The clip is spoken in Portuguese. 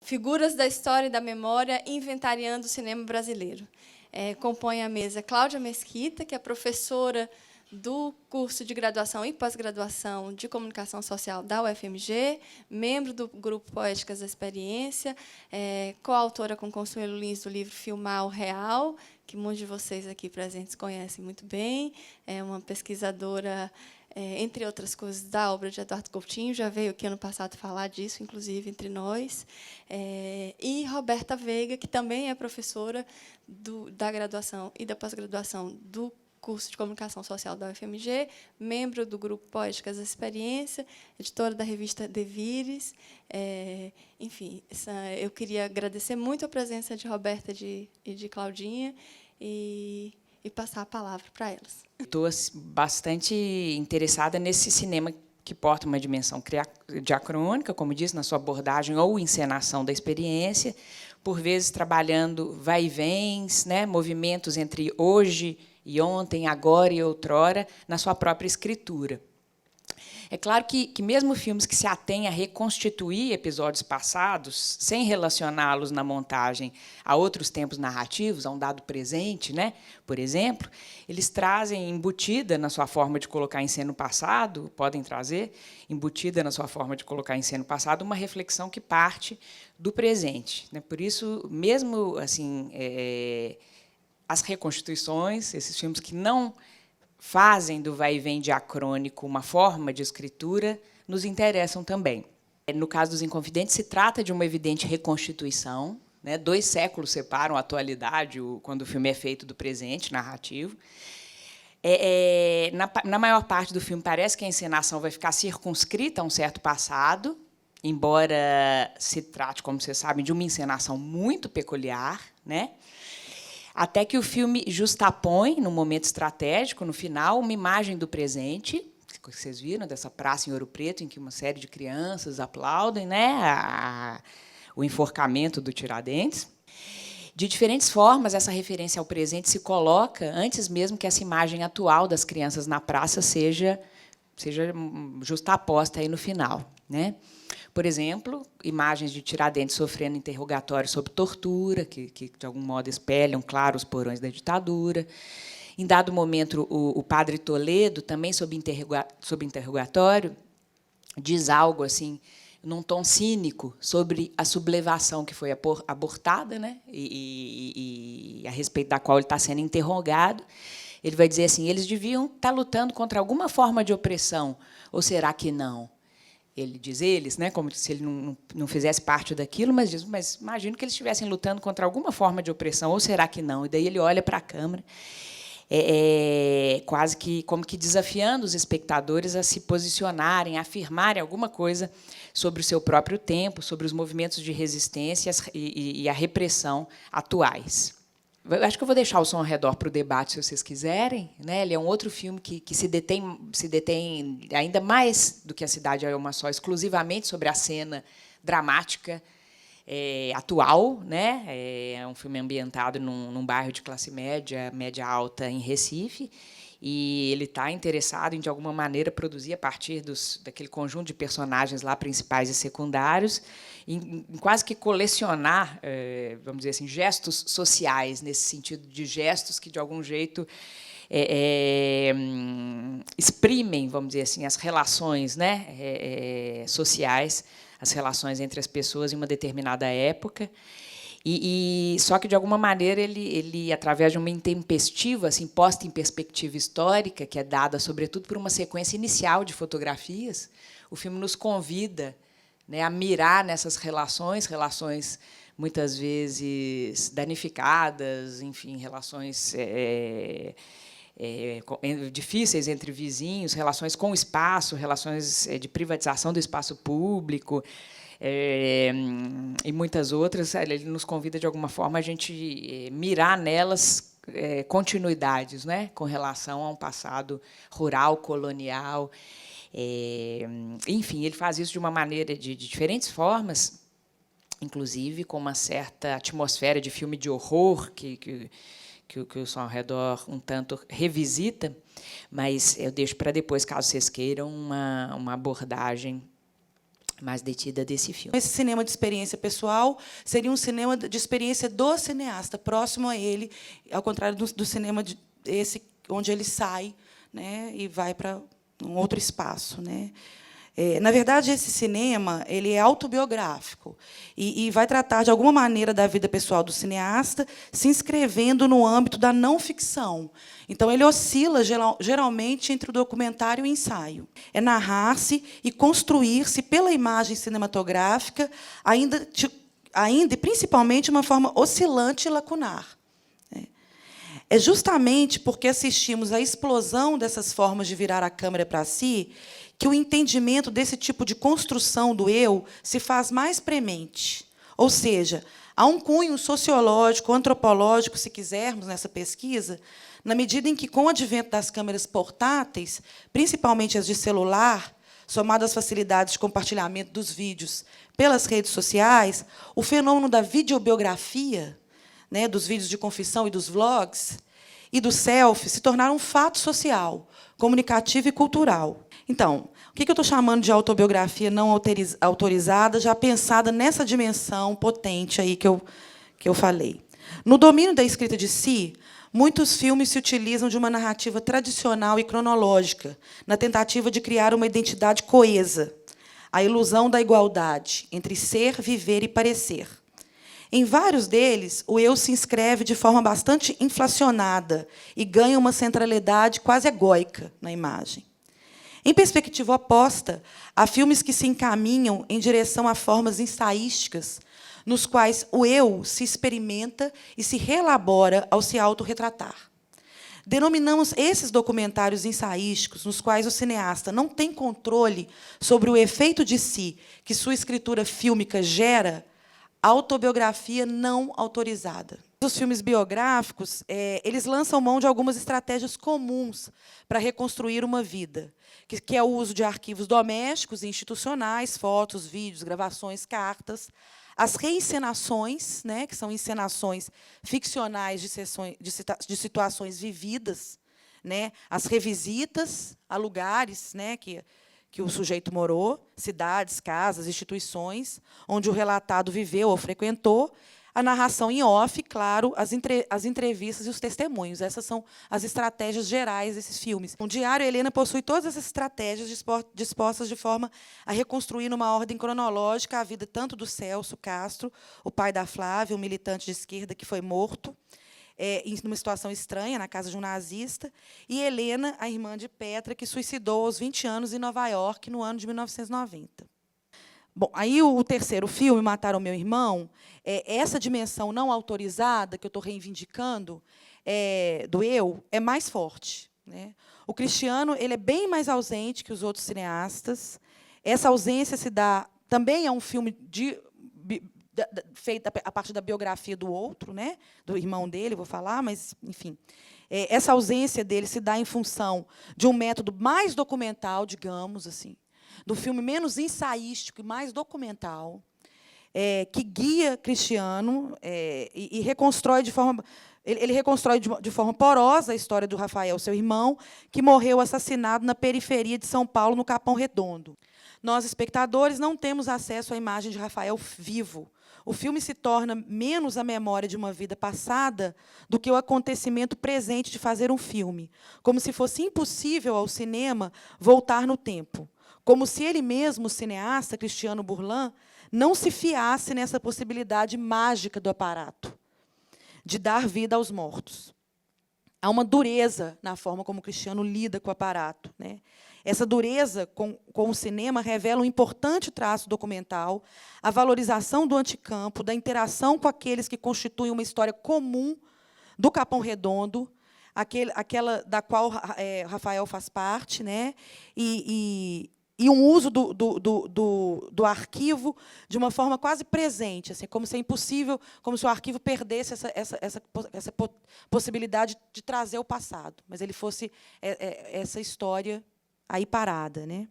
Figuras da História e da Memória inventariando o cinema brasileiro. Compõe a mesa Cláudia Mesquita, que é professora do curso de graduação e pós-graduação de Comunicação Social da UFMG, membro do Grupo Poéticas da Experiência, coautora com Consuelo Lins do livro Filmar o Real, que muitos de vocês aqui presentes conhecem muito bem, é uma pesquisadora, entre outras coisas, da obra de Eduardo Coutinho, já veio aqui ano passado falar disso, inclusive, entre nós, e Roberta Veiga, que também é professora da graduação e da pós-graduação do curso de Comunicação Social da UFMG, membro do Grupo Poéticas da Experiência, editora da revista Devires. Enfim, eu queria agradecer muito a presença de Roberta e de Claudinha e passar a palavra para elas. Estou bastante interessada nesse cinema que porta uma dimensão diacrônica, como disse, na sua abordagem ou encenação da experiência, por vezes trabalhando vai-e-vens, né, movimentos entre hoje e ontem, agora e outrora, na sua própria escritura. É claro que mesmo filmes que se atêm a reconstituir episódios passados, sem relacioná-los na montagem a outros tempos narrativos, a um dado presente, né, por exemplo, eles trazem embutida na sua forma de colocar em cena o passado, podem trazer embutida na sua forma de colocar em cena o passado uma reflexão que parte do presente, né? Por isso, mesmo assim, as reconstituições, esses filmes que não fazem do vai-e-vem diacrônico uma forma de escritura, nos interessam também. No caso dos Inconfidentes, se trata de uma evidente reconstituição, né? 2 séculos separam a atualidade, quando o filme é feito, do presente narrativo. Na maior parte do filme, parece que a encenação vai ficar circunscrita a um certo passado, embora se trate, como vocês sabem, de uma encenação muito peculiar, né? Até que o filme justapõe, num momento estratégico, no final, uma imagem do presente, que vocês viram, dessa praça em Ouro Preto, em que uma série de crianças aplaudem, né, o enforcamento do Tiradentes. De diferentes formas, essa referência ao presente se coloca antes mesmo que essa imagem atual das crianças na praça seja justaposta aí no final, né? Por exemplo, imagens de Tiradentes sofrendo interrogatório sob tortura, que de algum modo espelham, claro, os porões da ditadura. Em dado momento, o padre Toledo, também sob interrogatório, diz algo assim, num tom cínico, sobre a sublevação que foi abortada, né, e a respeito da qual ele está sendo interrogado. Ele vai dizer assim: eles deviam estar lutando contra alguma forma de opressão, ou será que não? Ele diz eles, né, como se ele não fizesse parte daquilo, mas diz, mas imagino que eles estivessem lutando contra alguma forma de opressão, ou será que não? E daí ele olha para a câmera, quase que como que desafiando os espectadores a se posicionarem, a afirmarem alguma coisa sobre o seu próprio tempo, sobre os movimentos de resistência e a repressão atuais. Eu acho que eu vou deixar o som ao redor para o debate, se vocês quiserem, né? Ele é um outro filme que se detém ainda mais do que A Cidade é uma Só, exclusivamente sobre a cena dramática atual, né? É um filme ambientado num bairro de classe média, média alta, em Recife, e ele está interessado em, de alguma maneira, produzir, a partir daquele conjunto de personagens lá, principais e secundários, em quase que colecionar, vamos dizer assim, gestos sociais, nesse sentido de gestos que, de algum jeito, exprimem, vamos dizer assim, as relações, né, sociais, as relações entre as pessoas em uma determinada época. Só que, de alguma maneira, ele, através de uma intempestiva, assim, posta em perspectiva histórica, que é dada, sobretudo, por uma sequência inicial de fotografias, o filme nos convida, né, a mirar nessas relações muitas vezes danificadas, enfim, relações difíceis entre vizinhos, relações com o espaço, relações de privatização do espaço público, e muitas outras. Ele nos convida, de alguma forma, a gente mirar nelas continuidades, né, com relação a um passado rural, colonial. Enfim, ele faz isso de uma maneira, de diferentes formas, inclusive com uma certa atmosfera de filme de horror que o Som ao Redor um tanto revisita, mas eu deixo para depois, caso vocês queiram, uma abordagem mais detida desse filme. Esse cinema de experiência pessoal seria um cinema de experiência do cineasta, próximo a ele, ao contrário do cinema esse onde ele sai, né, e vai para um outro espaço, né. Na verdade, esse cinema ele é autobiográfico e vai tratar, de alguma maneira, da vida pessoal do cineasta, se inscrevendo no âmbito da não-ficção. Então, ele oscila, geralmente, entre o documentário e o ensaio. É narrar-se e construir-se pela imagem cinematográfica, ainda e, principalmente, de uma forma oscilante e lacunar. É justamente porque assistimos à explosão dessas formas de virar a câmera para si que o entendimento desse tipo de construção do eu se faz mais premente. Ou seja, há um cunho sociológico, antropológico, se quisermos, nessa pesquisa, na medida em que, com o advento das câmeras portáteis, principalmente as de celular, somado às facilidades de compartilhamento dos vídeos pelas redes sociais, o fenômeno da videobiografia, né, dos vídeos de confissão e dos vlogs, e do selfie, se tornaram um fato social, comunicativo e cultural. Então, o que eu estou chamando de autobiografia não autorizada, já pensada nessa dimensão potente aí que eu falei? No domínio da escrita de si, muitos filmes se utilizam de uma narrativa tradicional e cronológica, na tentativa de criar uma identidade coesa, a ilusão da igualdade entre ser, viver e parecer. Em vários deles, o eu se inscreve de forma bastante inflacionada e ganha uma centralidade quase egóica na imagem. Em perspectiva oposta, há filmes que se encaminham em direção a formas ensaísticas, nos quais o eu se experimenta e se reelabora ao se autorretratar. Denominamos esses documentários ensaísticos, nos quais o cineasta não tem controle sobre o efeito de si que sua escritura fílmica gera, autobiografia não autorizada. Os filmes biográficos, eles lançam mão de algumas estratégias comuns para reconstruir uma vida, que é o uso de arquivos domésticos e institucionais, fotos, vídeos, gravações, cartas, as reencenações, né, que são encenações ficcionais de situações vividas, né, as revisitas a lugares, né, que o sujeito morou, cidades, casas, instituições, onde o relatado viveu ou frequentou, a narração em off, claro, as entrevistas e os testemunhos. Essas são as estratégias gerais desses filmes. O Diário Helena possui todas essas estratégias dispostas de forma a reconstruir, numa ordem cronológica, a vida tanto do Celso Castro, o pai da Flávia, um militante de esquerda que foi morto, em uma situação estranha, na casa de um nazista, e Helena, a irmã de Petra, que suicidou aos 20 anos em Nova York, no ano de 1990. Bom, aí o terceiro filme, Mataram Meu Irmão, essa dimensão não autorizada, que eu estou reivindicando, do eu, é mais forte, né? O Cristiano ele é bem mais ausente que os outros cineastas. Essa ausência se dá também a um filme feita a partir da biografia do outro, né, do irmão dele, vou falar, mas, enfim. Essa ausência dele se dá em função de um método mais documental, digamos assim, do filme menos ensaístico e mais documental, que guia Cristiano e reconstrói de forma... Ele reconstrói de forma porosa a história do Rafael, seu irmão, que morreu assassinado na periferia de São Paulo, no Capão Redondo. Nós, espectadores, não temos acesso à imagem de Rafael vivo. O filme se torna menos a memória de uma vida passada do que o acontecimento presente de fazer um filme, como se fosse impossível ao cinema voltar no tempo, como se ele mesmo, o cineasta Cristiano Burlan, não se fiasse nessa possibilidade mágica do aparato de dar vida aos mortos. Há uma dureza na forma como Cristiano lida com o aparato, né? Essa dureza com o cinema revela um importante traço documental, a valorização do anticampo, da interação com aqueles que constituem uma história comum do Capão Redondo, aquela da qual Rafael faz parte, né? E um uso do arquivo de uma forma quase presente, assim, como se é impossível, como se o arquivo perdesse essa possibilidade de trazer o passado, mas ele fosse essa história aí parada, né?